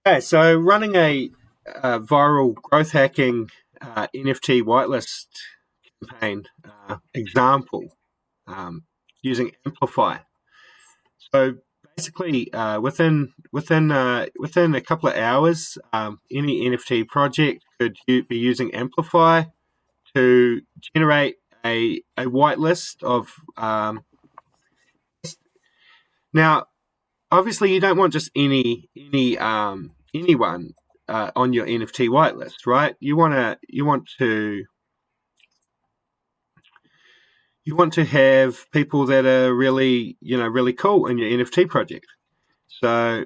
Okay, so running a viral growth hacking NFT whitelist campaign example using AmpliFi. So basically, within a couple of hours, any NFT project could be using AmpliFi to generate a whitelist of. Now, obviously, you don't want just anyone on your NFT whitelist, right? You want to have people that are really cool in your NFT project. So,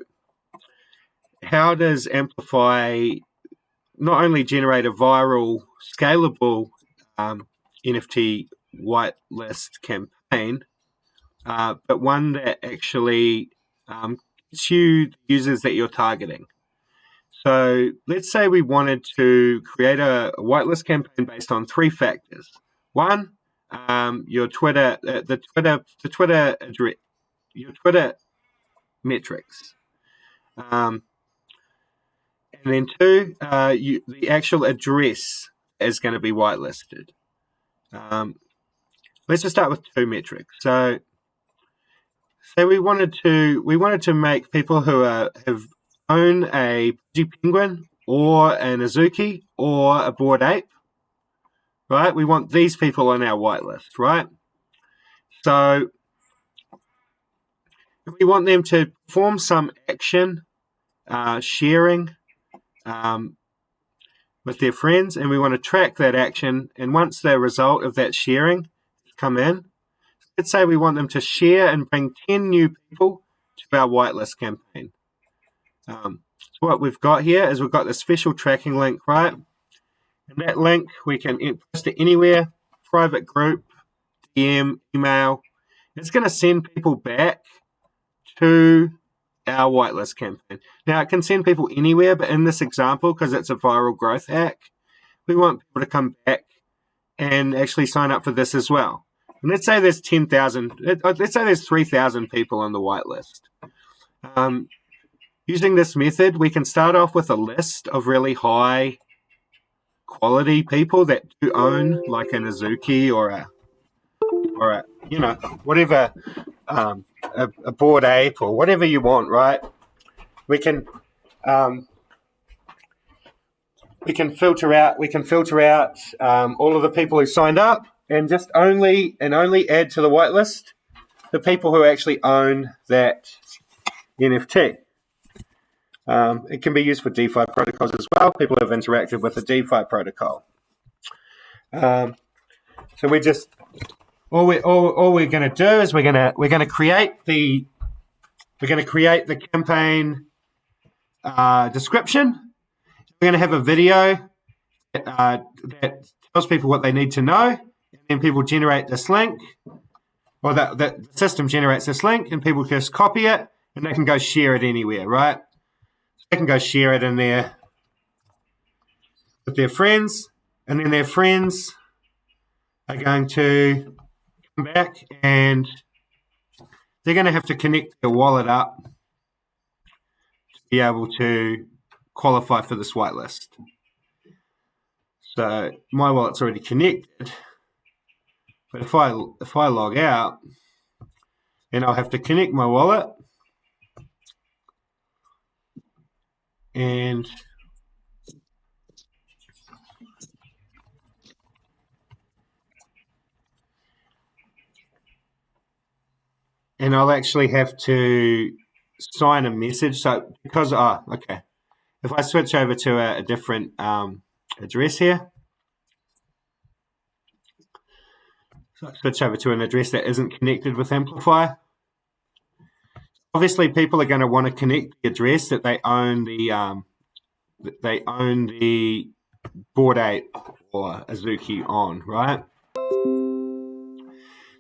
how does AmpliFi not only generate a viral, scalable NFT whitelist campaign, but one that actually gets you the users that you're targeting? So let's say we wanted to create a whitelist campaign based on three factors. One, your Twitter metrics, and then two, the actual address is going to be whitelisted. Let's just start with two metrics. So we wanted to make people who own a Pudgy Penguin or an Azuki or a Bored Ape, right? We want these people on our whitelist, right? So we want them to perform some action, sharing with their friends, and we want to track that action. And once the result of that sharing come in, let's say we want them to share and bring 10 new people to our whitelist campaign. So what we've got here is we've got the special tracking link, right? And that link we can post it anywhere, private group, DM, email. It's going to send people back to our whitelist campaign. Now, it can send people anywhere, but in this example, because it's a viral growth hack, we want people to come back and actually sign up for this as well. And let's say there's 10,000, let's say there's 3,000 people on the whitelist. Using this method, we can start off with a list of really high quality people that do own like an Azuki or a whatever, a Bored Ape or whatever you want, right? We can filter out all of the people who signed up and just only add to the whitelist the people who actually own that NFT. It can be used for DeFi protocols as well. People have interacted with the DeFi protocol. So we just all we're going to do is we're going to create the campaign description. We're going to have a video that tells people what they need to know, and then people generate this link, or the system generates this link, and people just copy it, and they can go share it anywhere, right? They can go share it in there with their friends, and then their friends are going to come back and they're going to have to connect their wallet up to be able to qualify for this whitelist. So my wallet's already connected, but if I log out, then I'll have to connect my wallet, and I'll actually have to sign a message. So because if I switch over to a different address here, so I switch over to an address that isn't connected with AmpliFi. Obviously, people are going to want to connect the address that they own the Bored Ape or Azuki on, right?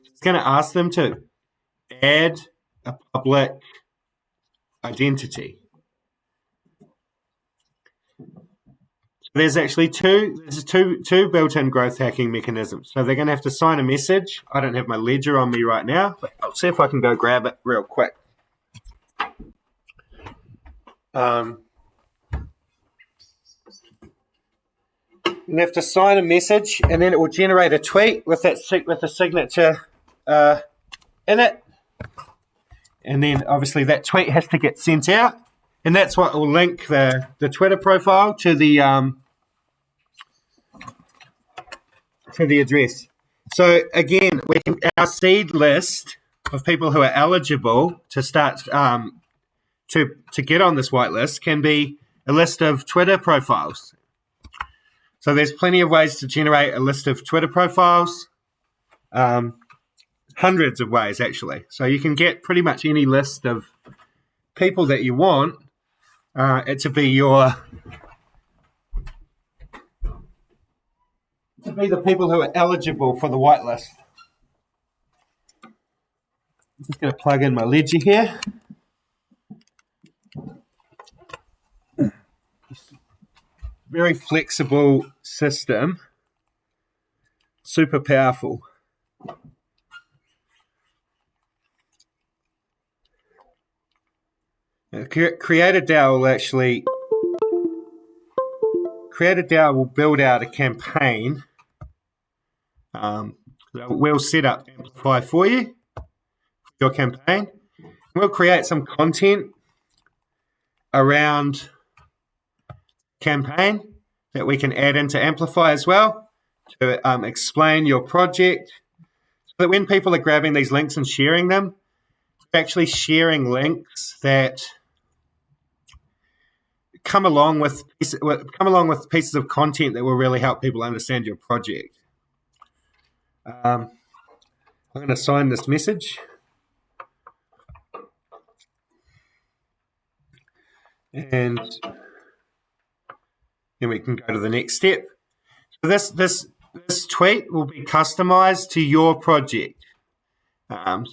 It's going to ask them to add a public identity. There's actually two built-in growth hacking mechanisms. So they're going to have to sign a message. I don't have my ledger on me right now, but I'll see if I can go grab it real quick. You have to sign a message, and then it will generate a tweet with the signature in it. And then obviously that tweet has to get sent out, and that's what will link the Twitter profile to the address. So again, our seed list of people who are eligible to start to get on this whitelist can be a list of Twitter profiles. So there's plenty of ways to generate a list of Twitter profiles, hundreds of ways actually. So you can get pretty much any list of people that you want it to be the people who are eligible for the whitelist. I'm just going to plug in my ledger here. Very flexible system, super powerful. CRE8R will build out a campaign. We'll set up AmpliFi for you, your campaign. We'll create some content around campaign that we can add into AmpliFi as well to explain your project, so that when people are grabbing these links and sharing them, they're actually sharing links that come along with pieces of content that will really help people understand your project. I'm going to sign this message. And then we can go to the next step. So this tweet will be customized to your project. And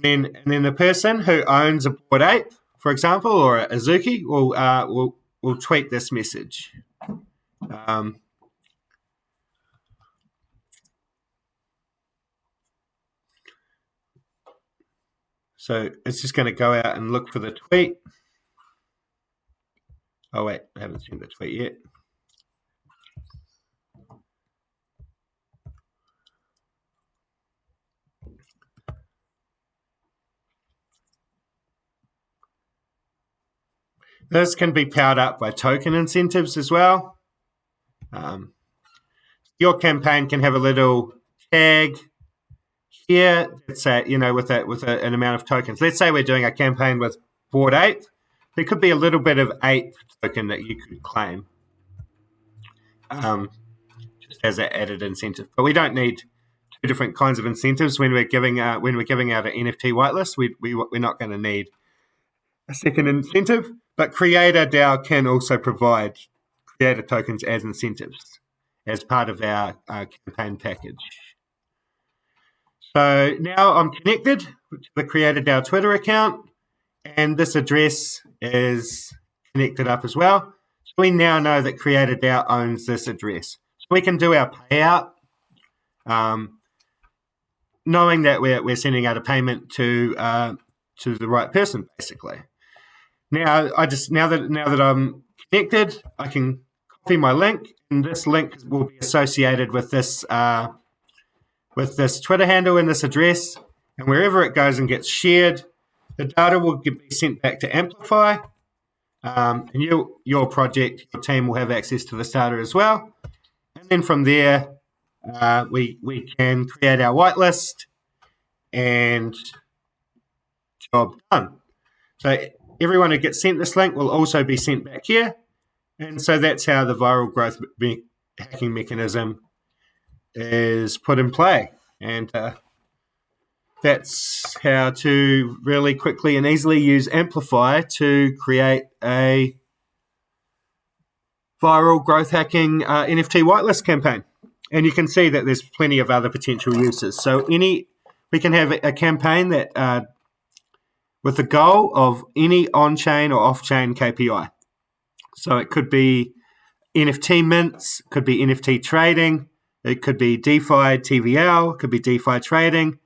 then the person who owns a Bored Ape, for example, or a Azuki, will tweet this message. So it's just going to go out and look for the tweet. Oh wait, I haven't seen the tweet yet. This can be powered up by token incentives as well. Your campaign can have a little tag here. Let's say, with an amount of tokens. Let's say we're doing a campaign with Bored Ape. There could be a little bit of ape token that you could claim, just as an added incentive. But we don't need two different kinds of incentives when we're giving out an NFT whitelist. We're not going to need a second incentive. But CRE8R can also provide creator tokens as incentives as part of our campaign package. So now I'm connected to the CRE8R Twitter account, and this address is connected up as well. So we now know that CRE8R owns this address. So we can do our payout, knowing that we're sending out a payment to the right person, basically. Now that I'm connected, I can copy my link, and this link will be associated with this Twitter handle and this address, and wherever it goes and gets shared, the data will be sent back to AmpliFi, and your project, your team will have access to this data as well. And then from there, we can create our whitelist, and job done. So everyone who gets sent this link will also be sent back here, and so that's how the viral growth hacking mechanism is put in play. And that's how to really quickly and easily use AmpliFi to create a viral growth hacking NFT whitelist campaign. And you can see that there's plenty of other potential uses. So we can have a campaign that with the goal of any on-chain or off-chain KPI. So it could be NFT mints, could be NFT trading, it could be DeFi TVL, it could be DeFi trading,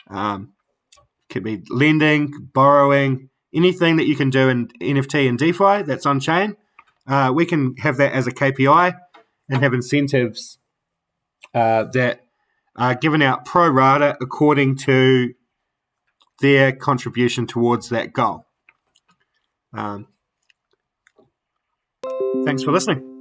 could be lending, borrowing, anything that you can do in NFT and DeFi that's on-chain. We can have that as a KPI, and have incentives that are given out pro rata according to their contribution towards that goal. Thanks for listening.